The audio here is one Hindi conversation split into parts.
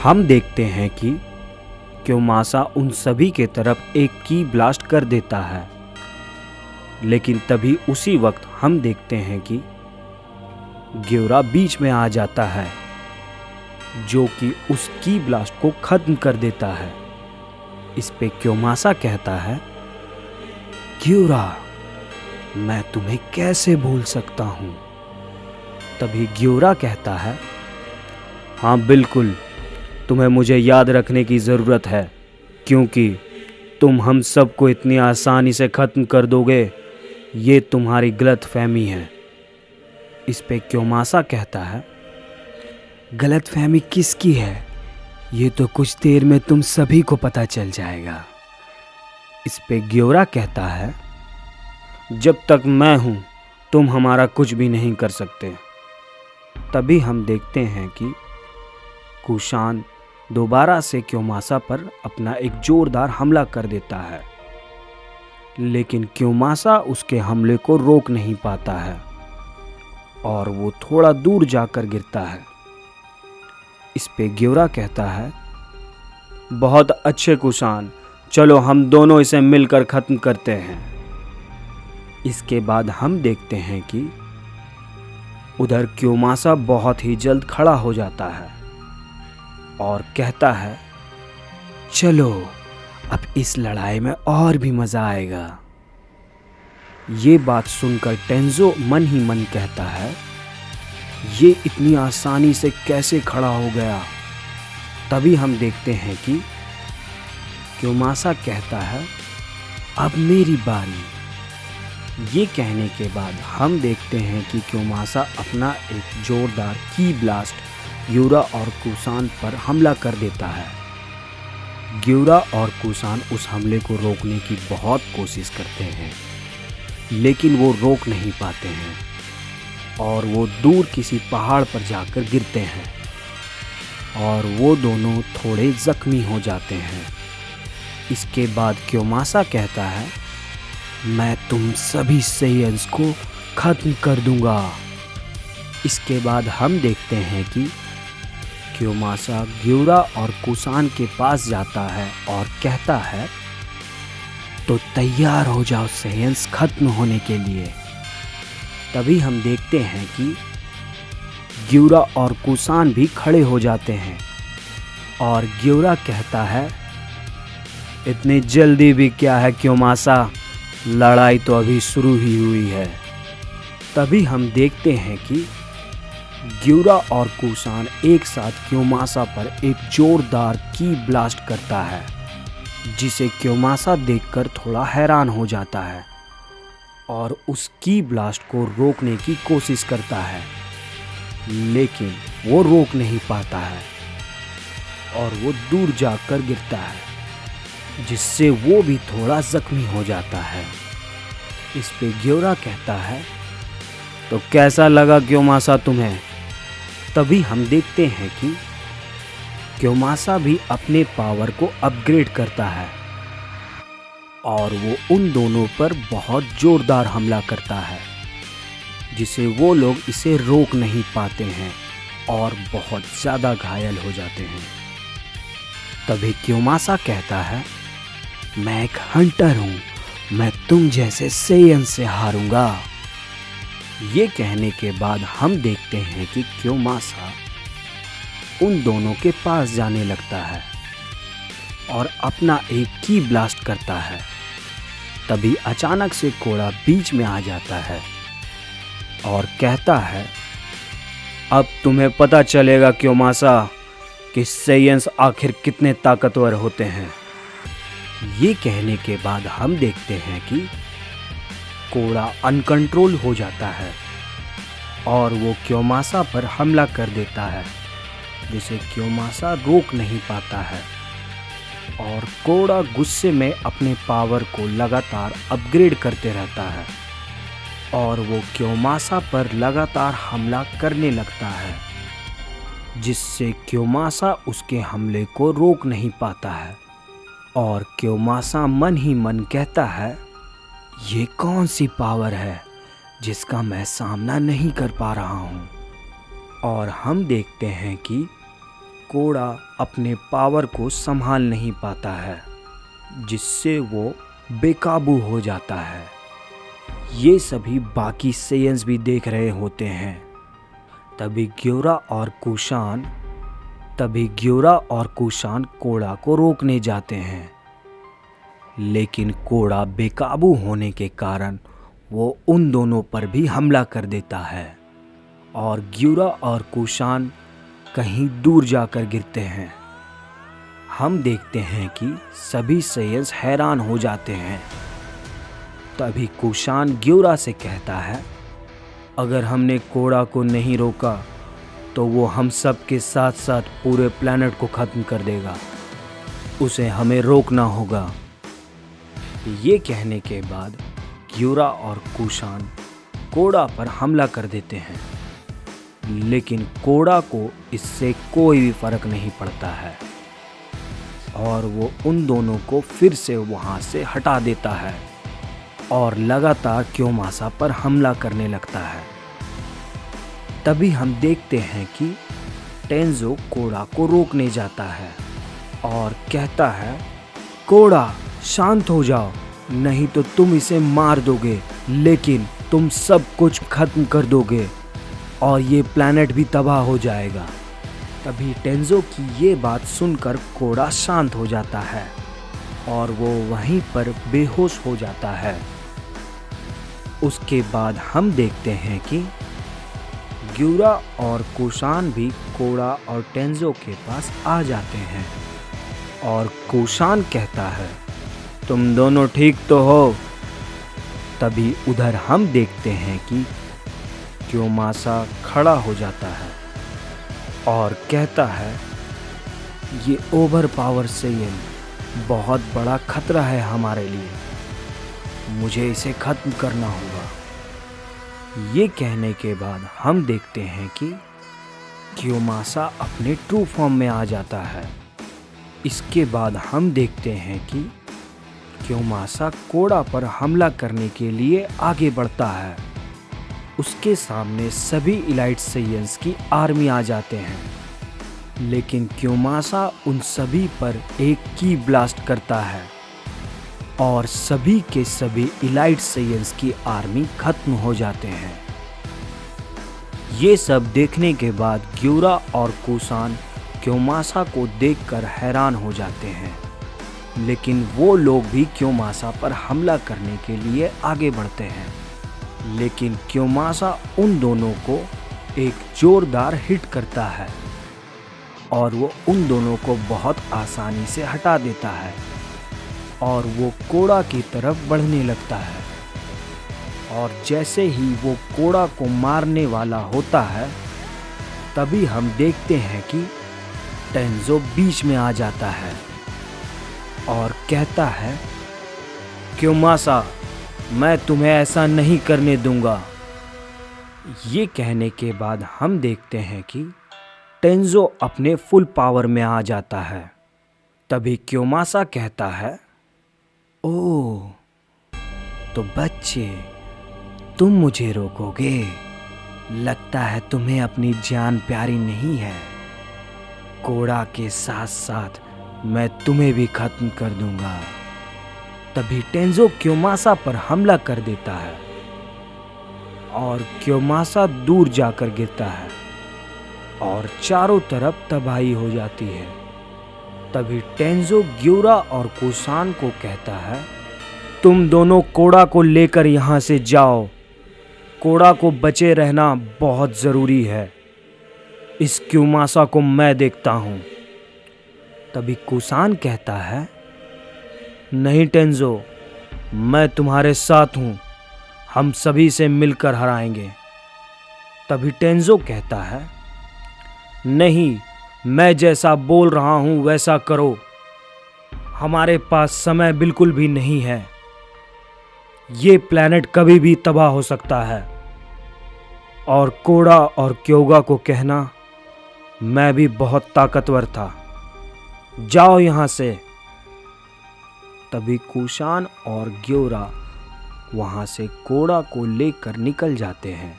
हम देखते हैं कि क्योमासा उन सभी के तरफ एक की ब्लास्ट कर देता है, लेकिन तभी उसी वक्त हम देखते हैं कि ग्योरा बीच में आ जाता है, जो कि उस की ब्लास्ट को खत्म कर देता है। इस पे क्योमासा कहता है, ग्योरा, मैं तुम्हें कैसे भूल सकता हूँ। तभी ग्योरा कहता है, हाँ बिल्कुल, तुम्हें मुझे याद रखने की ज़रूरत है, क्योंकि तुम हम सबको इतनी आसानी से ख़त्म कर दोगे, ये तुम्हारी गलतफहमी है। इस पे क्योमासा कहता है, गलतफहमी किसकी है, ये तो कुछ देर में तुम सभी को पता चल जाएगा। इस पे ग्योरा कहता है, जब तक मैं हूँ तुम हमारा कुछ भी नहीं कर सकते। तभी हम देखते हैं कि कुशान दोबारा से क्योमासा पर अपना एक जोरदार हमला कर देता है, लेकिन क्योमासा उसके हमले को रोक नहीं पाता है और वो थोड़ा दूर जाकर गिरता है। इस पे ग्योरा कहता है, बहुत अच्छे कुशान, चलो हम दोनों इसे मिलकर ख़त्म करते हैं। इसके बाद हम देखते हैं कि उधर क्योमासा बहुत ही जल्द खड़ा हो जाता है और कहता है, चलो अब इस लड़ाई में और भी मज़ा आएगा। ये बात सुनकर टेंजो मन ही मन कहता है, ये इतनी आसानी से कैसे खड़ा हो गया। तभी हम देखते हैं कि क्योमासा कहता है, अब मेरी बारी। ये कहने के बाद हम देखते हैं कि क्योमासा अपना एक जोरदार की ब्लास्ट ग्योरा और कुसान पर हमला कर देता है। ग्योरा और कुसान उस हमले को रोकने की बहुत कोशिश करते हैं, लेकिन वो रोक नहीं पाते हैं और वो दूर किसी पहाड़ पर जाकर गिरते हैं और वो दोनों थोड़े जख्मी हो जाते हैं। इसके बाद क्योमासा कहता है, मैं तुम सभी सेयन्स को खत्म कर दूंगा। इसके बाद हम देखते हैं कि क्योमासा ग्योरा और कुसान के पास जाता है और कहता है, तो तैयार हो जाओ सेयन्स खत्म होने के लिए। तभी हम देखते हैं कि ग्योरा और कुसान भी खड़े हो जाते हैं और ग्योरा कहता है, इतनी जल्दी भी क्या है क्योमासा, लड़ाई तो अभी शुरू ही हुई है। तभी हम देखते हैं कि ग्योरा और कुसान एक साथ क्योमासा पर एक जोरदार की ब्लास्ट करता है, जिसे क्योमासा देखकर थोड़ा हैरान हो जाता है और उस की ब्लास्ट को रोकने की कोशिश करता है, लेकिन वो रोक नहीं पाता है और वो दूर जाकर गिरता है, जिससे वो भी थोड़ा जख्मी हो जाता है। इस पे ग्योरा कहता है, तो कैसा लगा क्योमासा तुम्हें। तभी हम देखते हैं कि क्योमासा भी अपने पावर को अपग्रेड करता है और वो उन दोनों पर बहुत जोरदार हमला करता है, जिसे वो लोग इसे रोक नहीं पाते हैं और बहुत ज़्यादा घायल हो जाते हैं। तभी क्योमासा कहता है, मैं एक हंटर हूँ, मैं तुम जैसे सेयन से हारूंगा। ये कहने के बाद हम देखते हैं कि क्योमासा उन दोनों के पास जाने लगता है और अपना एक की ब्लास्ट करता है। तभी अचानक से कोड़ा बीच में आ जाता है और कहता है, अब तुम्हें पता चलेगा क्योमासा कि सेयन्स आखिर कितने ताकतवर होते हैं। ये कहने के बाद हम देखते हैं कि कोड़ा अनकंट्रोल हो जाता है और वो क्योमासा पर हमला कर देता है, जिसे क्योमासा रोक नहीं पाता है और कोड़ा गुस्से में अपने पावर को लगातार अपग्रेड करते रहता है और वो क्योमासा पर लगातार हमला करने लगता है, जिससे क्योमासा उसके हमले को रोक नहीं पाता है और क्योमासा मन ही मन कहता है, ये कौन सी पावर है जिसका मैं सामना नहीं कर पा रहा हूँ। और हम देखते हैं कि कोड़ा अपने पावर को संभाल नहीं पाता है, जिससे वो बेकाबू हो जाता है। ये सभी बाकी सेयन्स भी देख रहे होते हैं। तभी ग्योरा और कुशान कोड़ा को रोकने जाते हैं, लेकिन कोड़ा बेकाबू होने के कारण वो उन दोनों पर भी हमला कर देता है और ग्योरा और कुशान कहीं दूर जाकर गिरते हैं। हम देखते हैं कि सभी सेयन्स हैरान हो जाते हैं। तभी कुशान ग्योरा से कहता है, अगर हमने कोड़ा को नहीं रोका तो वो हम सब के साथ साथ पूरे प्लैनेट को ख़त्म कर देगा। उसे हमें रोकना होगा। ये कहने के बाद ग्योरा और कुशान कोड़ा पर हमला कर देते हैं, लेकिन कोड़ा को इससे कोई भी फर्क नहीं पड़ता है और वो उन दोनों को फिर से वहाँ से हटा देता है और लगातार क्योमासा पर हमला करने लगता है। तभी हम देखते हैं कि टेंजो कोड़ा को रोकने जाता है और कहता है, कोड़ा शांत हो जाओ, नहीं तो तुम इसे मार दोगे, लेकिन तुम सब कुछ खत्म कर दोगे और ये प्लैनेट भी तबाह हो जाएगा। तभी टेंजो की ये बात सुनकर कोड़ा शांत हो जाता है और वो वहीं पर बेहोश हो जाता है। उसके बाद हम देखते हैं कि ग्योरा और कुशान भी कोड़ा और टेंजो के पास आ जाते हैं और कुशान कहता है, तुम दोनों ठीक तो हो? तभी उधर हम देखते हैं कि क्योमासा खड़ा हो जाता है और कहता है, ये ओवर पावर सेयन बहुत बड़ा खतरा है हमारे लिए, मुझे इसे खत्म करना होगा। ये कहने के बाद हम देखते हैं कि क्योमासा अपने ट्रू फॉर्म में आ जाता है। इसके बाद हम देखते हैं कि क्योमासा कोड़ा पर हमला करने के लिए आगे बढ़ता है। उसके सामने सभी इलाइट सेयन्स की आर्मी आ जाते हैं, लेकिन क्योमासा उन सभी पर एक की ब्लास्ट करता है और सभी के सभी इलाइट सेयन्स की आर्मी खत्म हो जाते हैं। ये सब देखने के बाद ग्योरा और कुशान क्योमासा को देखकर हैरान हो जाते हैं, लेकिन वो लोग भी क्योमासा पर हमला करने के लिए आगे बढ़ते हैं, लेकिन क्योमासा उन दोनों को एक जोरदार हिट करता है और वो उन दोनों को बहुत आसानी से हटा देता है और वो कोड़ा की तरफ बढ़ने लगता है। और जैसे ही वो कोड़ा को मारने वाला होता है, तभी हम देखते हैं कि टेंजो बीच में आ जाता है और कहता है, क्योमासा, मैं तुम्हें ऐसा नहीं करने दूंगा। ये कहने के बाद हम देखते हैं कि टेंजो अपने फुल पावर में आ जाता है। तभी क्योमासा कहता है, ओह, तो बच्चे, तुम मुझे रोकोगे? लगता है तुम्हें अपनी जान प्यारी नहीं है। कोड़ा के साथ साथ मैं तुम्हें भी खत्म कर दूंगा। तभी टेंजो क्योमासा पर हमला कर देता है और क्योमासा दूर जाकर गिरता है और चारों तरफ तबाही हो जाती है। तभी टेंजो ग्योरा और कुशान को कहता है, तुम दोनों कोड़ा को लेकर यहाँ से जाओ। कोड़ा को बचे रहना बहुत ज़रूरी है। इस क्योमासा को मैं देखता हूँ। तभी कुशान कहता है, नहीं टेंजो, मैं तुम्हारे साथ हूँ, हम सभी से मिलकर हराएंगे। तभी टेंजो कहता है, नहीं, मैं जैसा बोल रहा हूँ वैसा करो। हमारे पास समय बिल्कुल भी नहीं है। ये प्लैनेट कभी भी तबाह हो सकता है। और कोड़ा और क्योगा को कहना, मैं भी बहुत ताकतवर था, जाओ यहाँ से। तभी कुशान और ग्योरा वहाँ से कोड़ा को लेकर निकल जाते हैं।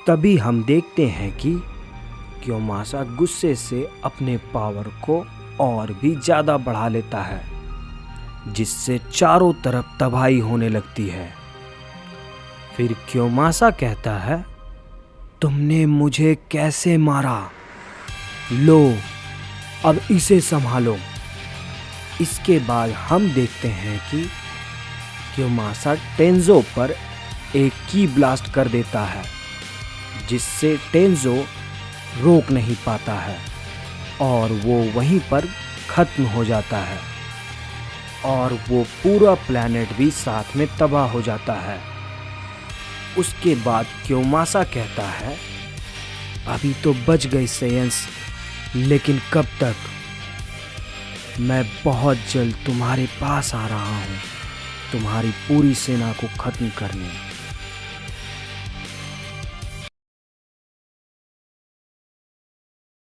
तभी हम देखते हैं कि क्योमासा गुस्से से अपने पावर को और भी ज़्यादा बढ़ा लेता है, जिससे चारों तरफ तबाही होने लगती है। फिर क्योमासा कहता है, तुमने मुझे कैसे मारा? लो, अब इसे संभालो। इसके बाद हम देखते हैं कि क्योमासा टेंजो पर एक की ब्लास्ट कर देता है, जिससे टेंजो रोक नहीं पाता है और वो वहीं पर ख़त्म हो जाता है और वो पूरा प्लैनेट भी साथ में तबाह हो जाता है। उसके बाद क्योमासा कहता है, अभी तो बच गई सेयंस, लेकिन कब तक? मैं बहुत जल्द तुम्हारे पास आ रहा हूँ, तुम्हारी पूरी सेना को ख़त्म करने।